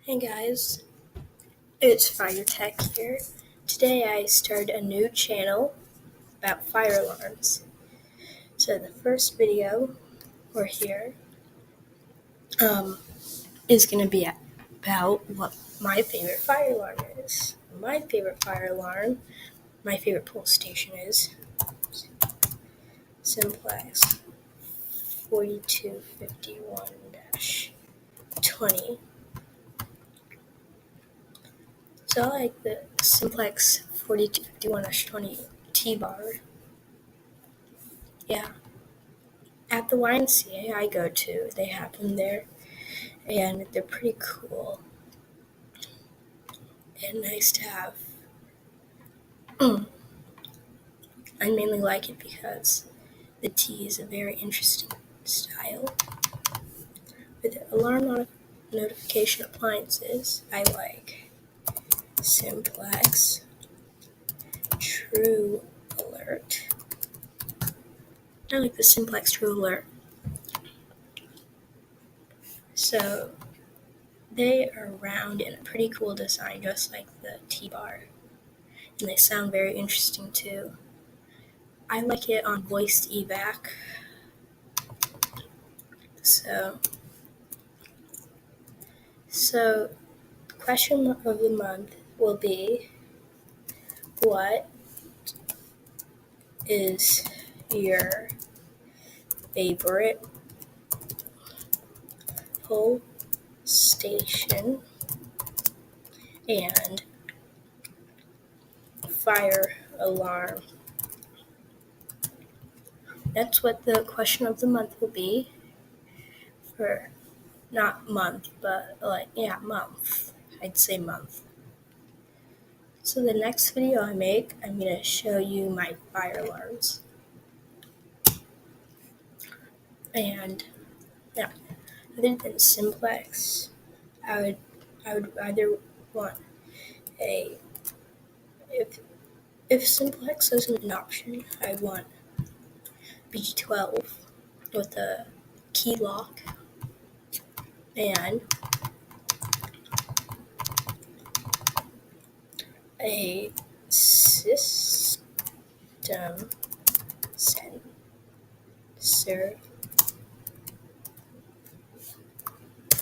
Hey guys, it's Fire Tech here. Today I started a new channel about fire alarms. So the first video we're here is going to be about what my favorite fire alarm is. My favorite fire alarm, my favorite police station is Simplex 4251-20. So I like the Simplex 4251-20 T-bar. Yeah. At the YMCA I go to, they have them there, and they're pretty cool and nice to have. I mainly like it because the T is a very interesting style. With alarm notification appliances, I like Simplex, True Alert. I like the Simplex True Alert. So they are round and a pretty cool design, just like the T-bar. And they sound very interesting too. I like it on voice evac. So question of the month will be, what is your favorite pull station and fire alarm? That's what the question of the month will be. For not month, but month. I'd say month. So the next video I make, I'm going to show you my fire alarms. And yeah, other than Simplex, I would either want a if Simplex isn't an option, I want B12 with a key lock and a system sensor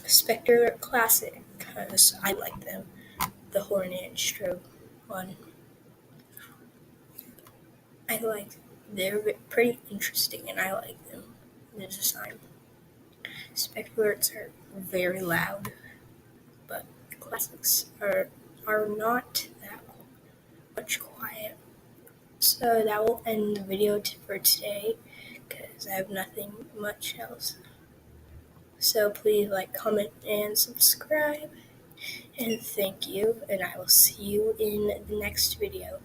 Spectre Classic, because I like them. The Hornet and Strobe one. They're pretty interesting and I like them. The design. Spectres are very loud, but classics are not that much quiet. So that will end the video for today because I have nothing much else. So please like, comment, and subscribe. And thank you, and I will see you in the next video.